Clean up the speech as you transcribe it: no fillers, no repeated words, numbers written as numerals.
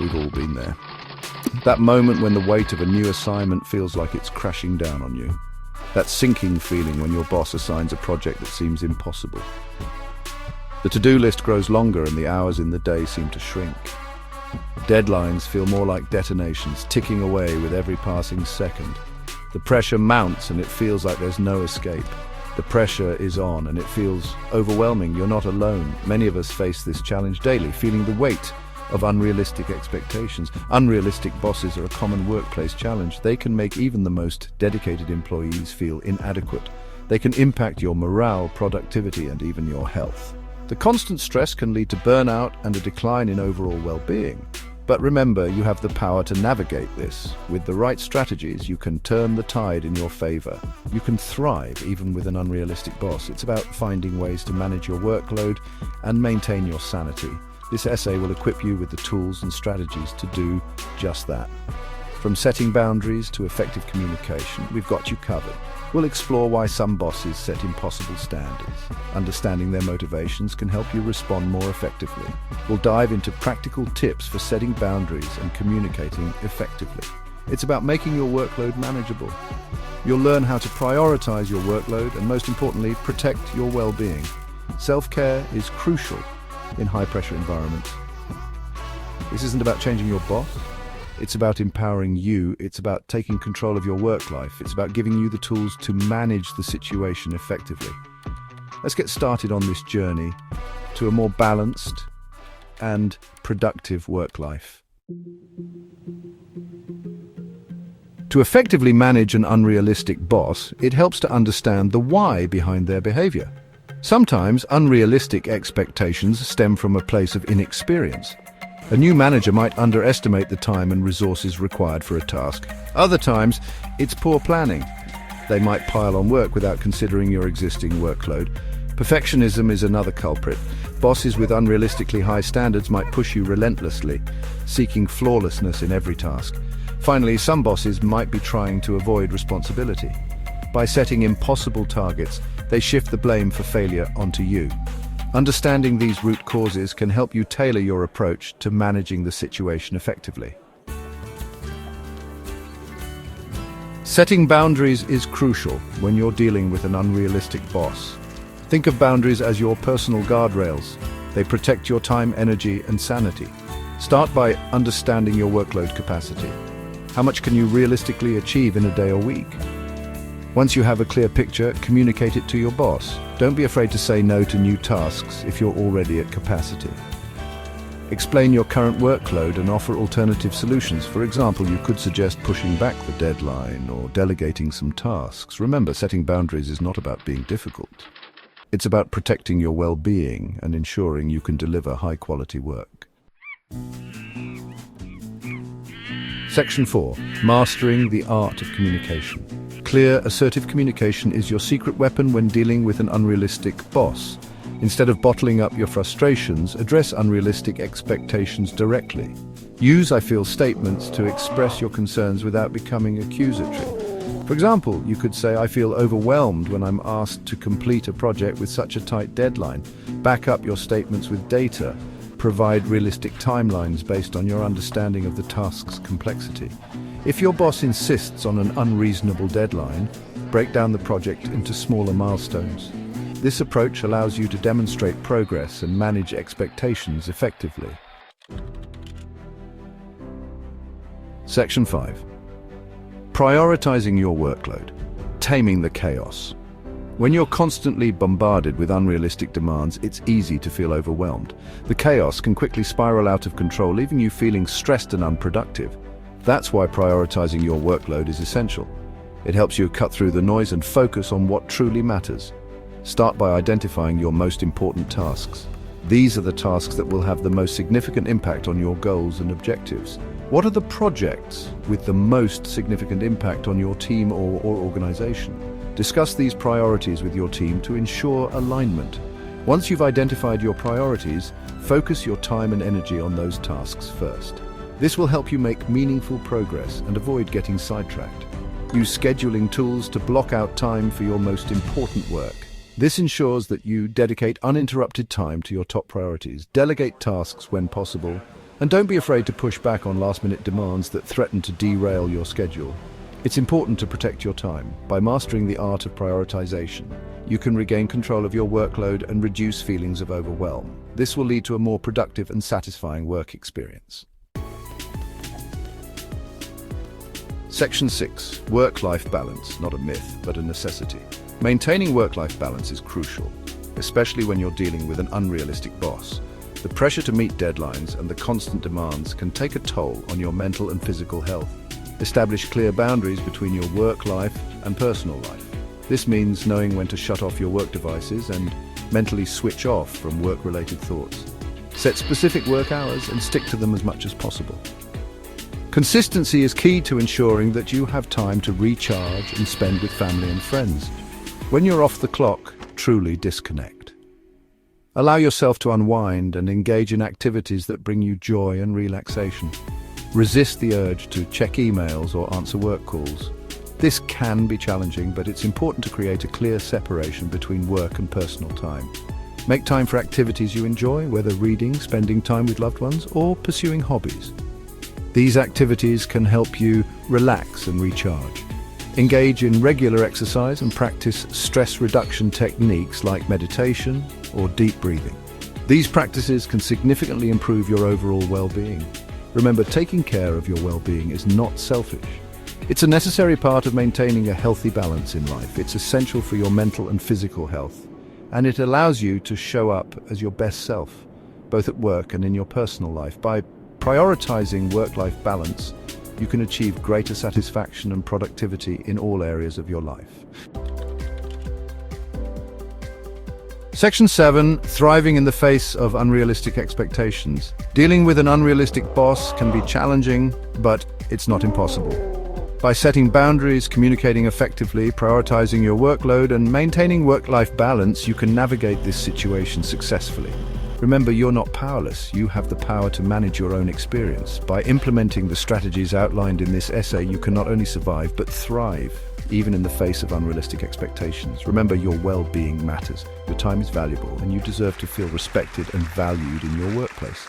We've all been there. That moment when the weight of a new assignment feels like it's crashing down on you. That sinking feeling when your boss assigns a project that seems impossible. The to-do list grows longer and the hours in the day seem to shrink. Deadlines feel more like detonations, ticking away with every passing second. The pressure mounts and it feels like there's no escape. The pressure is on and it feels overwhelming. You're not alone. Many of us face this challenge daily, feeling the weight of unrealistic expectations. Unrealistic bosses are a common workplace challenge. They can make even the most dedicated employees feel inadequate. They can impact your morale, productivity, and even your health. The constant stress can lead to burnout and a decline in overall well-being. But remember, you have the power to navigate this. With the right strategies, you can turn the tide in your favor. You can thrive even with an unrealistic boss. It's about finding ways to manage your workload and maintain your sanity. This essay will equip you with the tools and strategies to do just that. From setting boundaries to effective communication, we've got you covered. We'll explore why some bosses set impossible standards. Understanding their motivations can help you respond more effectively. We'll dive into practical tips for setting boundaries and communicating effectively. It's about making your workload manageable. You'll learn how to prioritize your workload and, most importantly, protect your well-being. Self-care is crucial in high-pressure environments. This isn't about changing your boss. It's about empowering you. It's about taking control of your work life. It's about giving you the tools to manage the situation effectively. Let's get started on this journey to a more balanced and productive work life. To effectively manage an unrealistic boss, it helps to understand the why behind their behavior. Sometimes unrealistic expectations stem from a place of inexperience. A new manager might underestimate the time and resources required for a task. Other times, it's poor planning. They might pile on work without considering your existing workload. Perfectionism is another culprit. Bosses with unrealistically high standards might push you relentlessly, seeking flawlessness in every task. Finally, some bosses might be trying to avoid responsibility. By setting impossible targets, they shift the blame for failure onto you. Understanding these root causes can help you tailor your approach to managing the situation effectively. Setting boundaries is crucial when you're dealing with an unrealistic boss. Think of boundaries as your personal guardrails. They protect your time, energy, and sanity. Start by understanding your workload capacity. How much can you realistically achieve in a day or week? Once you have a clear picture, communicate it to your boss. Don't be afraid to say no to new tasks if you're already at capacity. Explain your current workload and offer alternative solutions. For example, you could suggest pushing back the deadline or delegating some tasks. Remember, setting boundaries is not about being difficult. It's about protecting your well-being and ensuring you can deliver high-quality work. Section 4. Mastering the art of communication. Clear, assertive communication is your secret weapon when dealing with an unrealistic boss. Instead of bottling up your frustrations, address unrealistic expectations directly. Use "I feel" statements to express your concerns without becoming accusatory. For example, you could say, "I feel overwhelmed when I'm asked to complete a project with such a tight deadline." Back up your statements with data. Provide realistic timelines based on your understanding of the task's complexity. If your boss insists on an unreasonable deadline, break down the project into smaller milestones. This approach allows you to demonstrate progress and manage expectations effectively. Section 5. Prioritizing your workload. Taming the chaos. When you're constantly bombarded with unrealistic demands, it's easy to feel overwhelmed. The chaos can quickly spiral out of control, leaving you feeling stressed and unproductive. That's why prioritizing your workload is essential. It helps you cut through the noise and focus on what truly matters. Start by identifying your most important tasks. These are the tasks that will have the most significant impact on your goals and objectives. What are the projects with the most significant impact on your team or organization? Discuss these priorities with your team to ensure alignment. Once you've identified your priorities, focus your time and energy on those tasks first. This will help you make meaningful progress and avoid getting sidetracked. Use scheduling tools to block out time for your most important work. This ensures that you dedicate uninterrupted time to your top priorities. Delegate tasks when possible And don't be afraid to push back on last-minute demands that threaten to derail your schedule. It's important to protect your time. By mastering the art of prioritization, you can regain control of your workload and reduce feelings of overwhelm. This will lead to a more productive and satisfying work experience. Section 6. Work-life balance, not a myth, but a necessity. Maintaining work-life balance is crucial, especially when you're dealing with an unrealistic boss. The pressure to meet deadlines and the constant demands can take a toll on your mental and physical health. Establish clear boundaries between your work life and personal life. This means knowing when to shut off your work devices and mentally switch off from work-related thoughts. Set specific work hours and stick to them as much as possible. Consistency is key to ensuring that you have time to recharge and spend with family and friends. When you're off the clock, truly disconnect. Allow yourself to unwind and engage in activities that bring you joy and relaxation. Resist the urge to check emails or answer work calls. This can be challenging, but it's important to create a clear separation between work and personal time. Make time for activities you enjoy, whether reading, spending time with loved ones, or pursuing hobbies. These activities can help you relax and recharge. Engage in regular exercise and practice stress reduction techniques like meditation or deep breathing. These practices can significantly improve your overall well-being. Remember, taking care of your well-being is not selfish. It's a necessary part of maintaining a healthy balance in life. It's essential for your mental and physical health, and it allows you to show up as your best self, both at work and in your personal life. By prioritizing work-life balance, you can achieve greater satisfaction and productivity in all areas of your life. Section 7. Thriving in the face of unrealistic expectations. Dealing with an unrealistic boss can be challenging, but it's not impossible. By setting boundaries, communicating effectively, prioritizing your workload, and maintaining work-life balance, you can navigate this situation successfully. Remember, you're not powerless. You have the power to manage your own experience. By implementing the strategies outlined in this essay, you can not only survive, but thrive, even in the face of unrealistic expectations. Remember, your well-being matters. Your time is valuable, and you deserve to feel respected and valued in your workplace.